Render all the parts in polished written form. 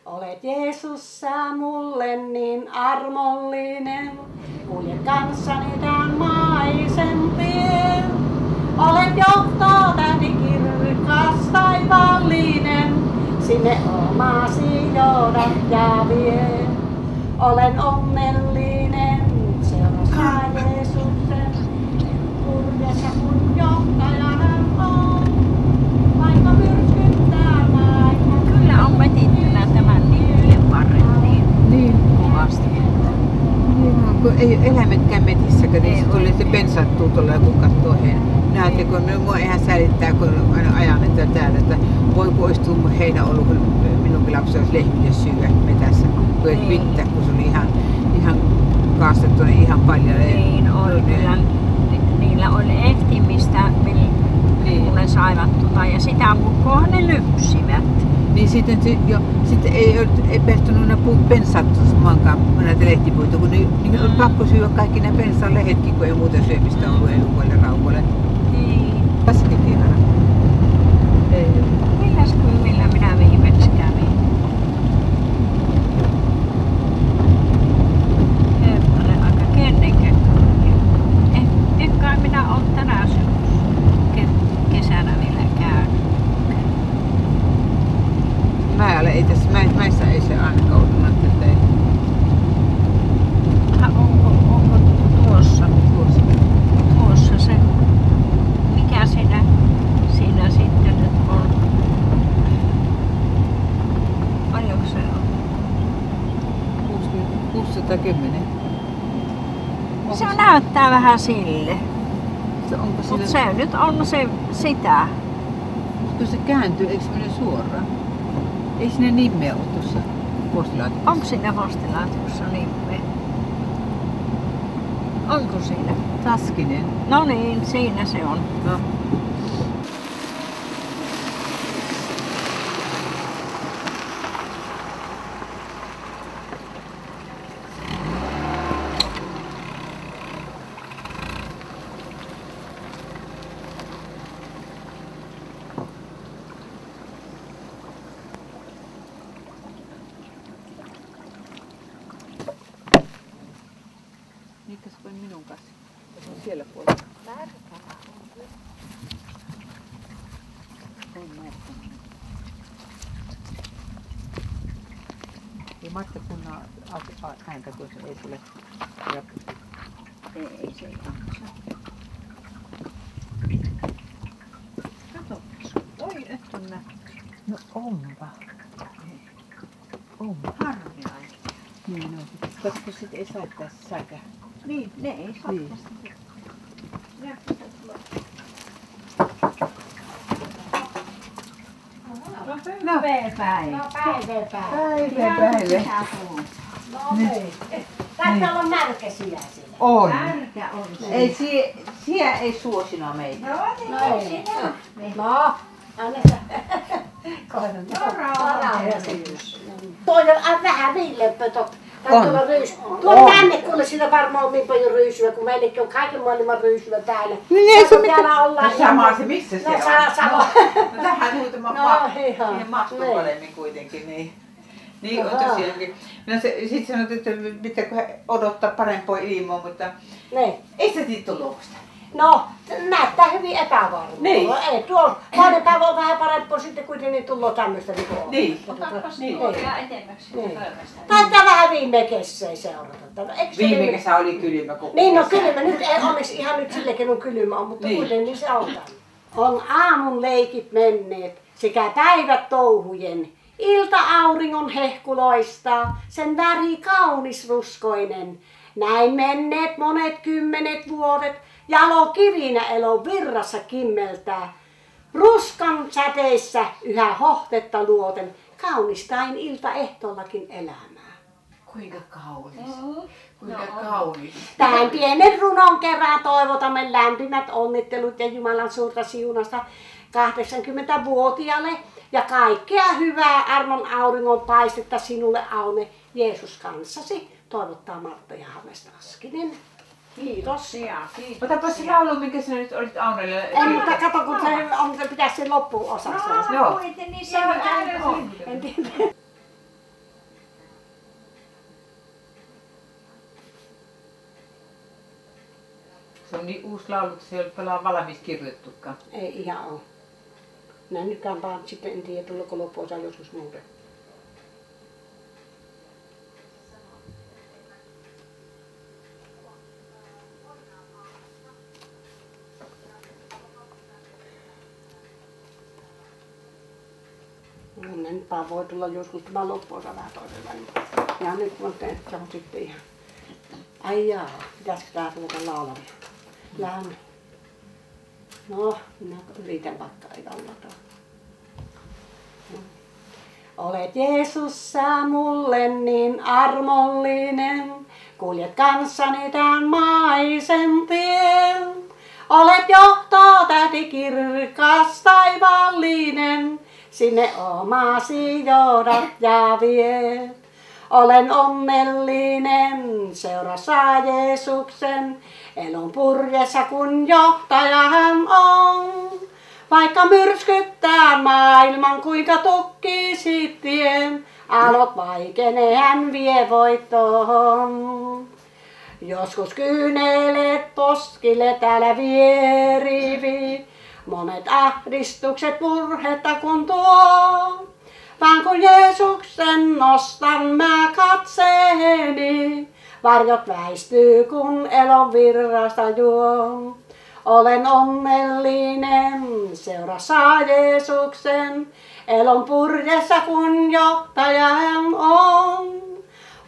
Olet Jeesus, sä mulle niin armollinen. Kulje kanssani tän maisen tien. Olet johtotähti kirkas taivaallinen. Sinne omasi johdat ja vie. Olen onnellinen, seurassa Jeesuksen. Kurjassa kun johtajana on. Vaikka myrskyttää maailman. Kyllä on metittynä tämän niiden varret niin kovasti. Niin on, kun ei eläimetkään metissäkään, niin se tulee se pensattuu tuolla kun katsoo heidän. Näette, kun minua ihan sälittää, kun aina ajan että täällä, että voi poistua mun heinäolu, kun minunkin lapsi olisi lehmiä syödä metässä. Kun et mitään, kun se oli ihan kaastettu, niin ihan paljon. Niin oli kyllä. Niillä oli ehtimistä, kun ne saivat ja sitä mukaan ne lypsivät. Niin sitten ei päästy nämä pensattumaankaan näitä lehtipuita, kun niin on pakko syödä kaikki nämä pensaan lehetkin, kun ei muuten syömistä ollut elukoille raukoille. Niin. Tässäkin aina. Ei. Milläs kylmillä minä viimeksi kävin? Herranen aika kennenkään. En kai minä ole tänä kesänä vielä käynyt. Mäissä ei se ainakaan ollut, että ei. Onko tuossa se, mikä siinä sitten nyt on? Paljonko se on? 610. Se näyttää vähän sille. Onko Mutta se nyt on se sitä. kun se kääntyy, eikö se mene suoraan? Ei siinä nimeä ole tuossa postilaatikossa. Onko siinä postilaatikossa nimeä? Onko siinä? Taskinen. No niin, siinä se on. No. Mikäs voi minun kanssa? Se on siellä puolella. On märkänä. Ei Martta kunnan ääntä, kun se ei tule. Ei se jaksa. Kato, oi nyt on näkyy. No onpa. On. Harvinainen. Niin on. Koska sit ei saa tässä säkä. Niin, ne ei saa Niin. tästä. No, hyvää päivää. No päivä. Päivä. No niin. Taitaa olla märkä siellä. On. Märkä on se. Ei siellä ei suosina meitä. No ei. No, anna sä. Koiran. Toi on vähän villempö totta. Tuo tänne, kuule siinä varmaan on niin paljon ryysyä, kun meillekin on kaiken maailman ryysyä täällä. Niin ei se täällä ollaan. No sama se missä se on. Sama. No tähän muutama siihen mahtuu paremmin kuitenkin. Niin on tosiaankin. No sit sanot, että pitääkö odottaa parempaa ilmaa, mutta ei se siitä tulosta. No, näyttää hyvin epävarmaa. Niin. Ei, tuo toinen päivä on vähän parempaa, sitten kuitenkin tullut tämmöistä niin kuin on. Niin. Taitaa vähän viime kesää seurata. Viime kesä oli kylmä koko Niin, no kylmä. Nyt ei onneksi ihan nyt sillekin on kylmä on, mutta kuitenkin se on. On aamun leikit menneet sekä päivät touhujen. Ilta-auringon hehkuloista, sen väri kaunis ruskoinen. Näin menneet monet 10 vuodet, jalo kirinä elon virrassa kimmeltää. Ruskan säteissä yhä hohtetta luoten, kaunistain ilta ehtoollakin elämää. Kuinka kaunis. Kuinka kaunis. Tähän pienen runon kerran toivotamme lämpimät onnittelut ja Jumalan suurta siunasta 80-vuotiaalle. Ja kaikkea hyvää armon auringon paistetta sinulle, Aune, Jeesus kanssasi, toivottaa Martta ja Hannes Taskinen. Kiitos. Otapa se laulu, minkä sinä nyt olit Aunelle. Ei, mutta kato, kun se pitäisi sen loppuun osassa. Joo. Niin se on aina En tiedä. Se on niin uusi laulu, että se ei ole valmis kirjoitettukaan. Ei ihan ole. Minä nytkään vaan sitten en tiedä, tuleeko loppuosa joskus muuten. No nyt vaan voi tulla joskus tämä loppuosa vähän toisenlainen. Ja nyt on tehty, se on sitten ihan... Ai jaa, pitäisikö tää ruveta laulamaan? Lähden. No, minä yritän vaikka ei laulata. Olet Jeesus, sä mulle niin armollinen, kuljet kanssani tän maisen tien. Olet johtotähti kirkas taivaallinen, sinne omasi johdat ja viet. Olen onnellinen seurassa Jeesuksen, elon purjeessa kun johtaja hän on. Vaikka myrskyttää maailman kuinka tukkisi tien, aallot vaikenee hän vie voittoon. Joskus kyynelet poskille täällä vierivi, monet ahdistukset murhetta kun tuo. Vaan kun Jeesuksen nostan mä katseeni, varjot väistyy kun elon virrasta juon. Olen onnellinen seurassa Jeesuksen, elon purjeessa kun johtaja hän on.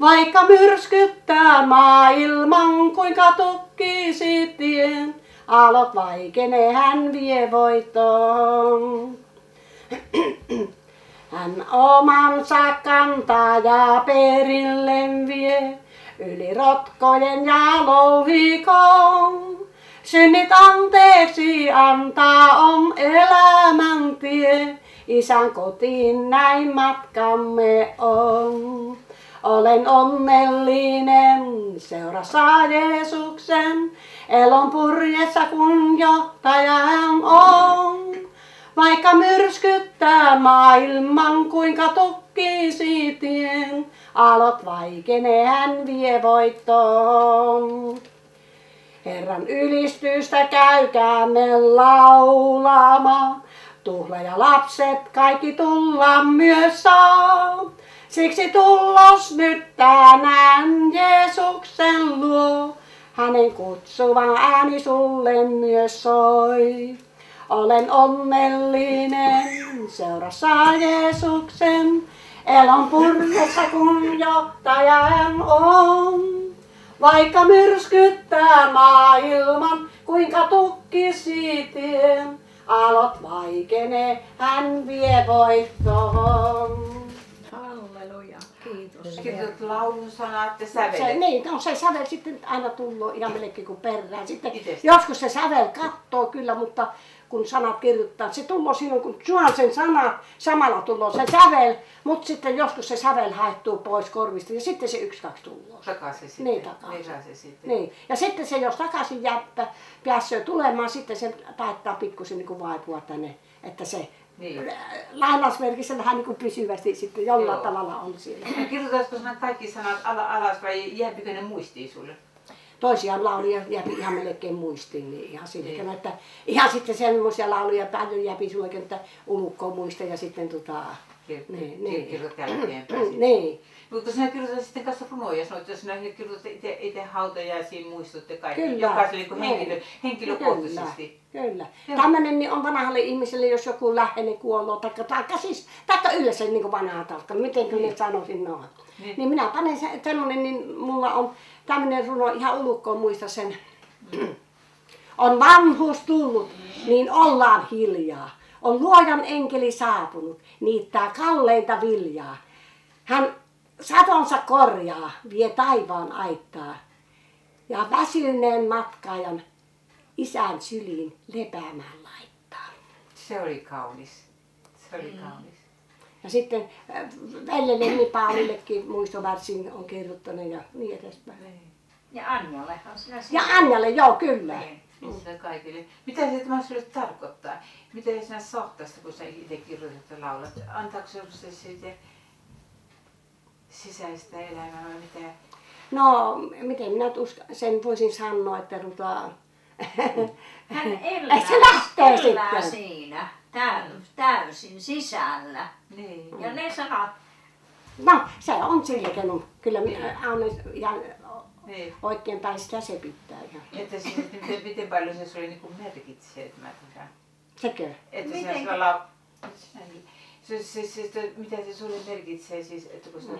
Vaikka myrskyttää maailman kuinka tukkisi tien, aallot vaikenee hän vie voittoon. Hän omansa kantaa ja perille vie, yli rotkojen ja louhikon. Synnit anteeksi antaa on elämäntie, Isän kotiin näin matkamme on. Olen onnellinen seurassa Jeesuksen, elon purjeessa kun johtaja hän on. Vaikka myrskyttää maailman kuinka tukkisi tien, aallot vaikenee hän vie voittoon. Herran ylistystä käykäämme laulamaan, tuhla ja lapset kaikki tulla myös saa. Siksi tullos nyt tänään Jeesuksen luo, hänen kutsuva ääni sulle myös soi. Olen onnellinen seurassa Jeesuksen, elon purjeessa kun johtaja hän on. Vaikka myrskyttää maailman kuinka tukkisi tien, aallot vaikenee hän vie voittoon. Halleluja, kiitos. Kirjoitat laulun sanat ja sävelet. Niin, no se sävel sitten aina tullut ihan melkein kuin perään. Sitten Itestä. joskus se sävel kattoo kyllä, mutta kun sanat kirjoittaa, se tulee silloin kun juon sen sanat, samalla tulee se sävel, mutta sitten joskus se sävel haettuu pois korvista ja sitten se 1-2 tulee. Takaisin sitten. Niin, takaisin. Takaisin sitten. Niin. Ja sitten se, jos takaisin pääsee tulemaan, sitten se taittaa pikkusen niin kuin vaipua tänne, että se Niin. lainausmerkissä vähän niin kuin pysyvästi sitten jollain Joo. tavalla on siellä. Kirjoitatko sinä kaikki sanat alas vai jääpikö ne muistiin sulle? Toisiaan lauluja jääpi ihan melkein muistiin, niin ihan Niin. että ihan sitten semmoisia lauluja paljon jääpi sullekin, että ulukko muista ja sitten niin. Kirjoitat jälkeenpäin. Niin. Mutta sinä kirjoitat sitten kanssa runoja, sanoit, että sinä kirjoitat itse hautajaisiin muistut ja kaikki, Kyllä. jokaiselle Niin. henkilökohtaisesti. Kyllä. Joo. Tämmöinen niin on vanhalle ihmiselle, jos joku läheinen kuolloo, taikka yleensä niin kuin vanhaa talkka, miten kyllä ne sanoisin noin. Niin minä panen semmoinen, niin mulla on tämmöinen runo ihan ulukkoon muista sen. On vanhuus tullut, niin ollaan hiljaa. On luojan enkeli saapunut, niittää kalleinta viljaa. Hän satonsa korjaa, vie taivaan aittaa. Ja väsyneen matkaajan Isän syliin lepäämään laittaa. Se oli kaunis. Se oli kaunis. Ja sitten veljelleni Paulillekin muistovärsin on kirjoittanut ja niin edespäin. Ja Anjallehan sinä Ja Anjalle, joo kyllä. Sitä kaikille. Mitä se tämä sinulle tarkoittaa? Mitä sinä sohtaista, kun sinä itse kirjoitat ja laulat? Antaako se siitä sisäistä elämää vai mitä? No, miten minä sen voisin sanoa, että Hän Ei se lähtee elää sitten. siinä täysin sisällä. Niin. Ja ne sanat, No, se on sillä keinoin. Kyllä minä aina ja Niin. oikeinpäin sitä se pitää. Ja. Että se, miten paljon se sulle niinku merkitsee, että mä tähän. Sekö? Että Miten? mitä se sulle merkitsee siis, että kun sä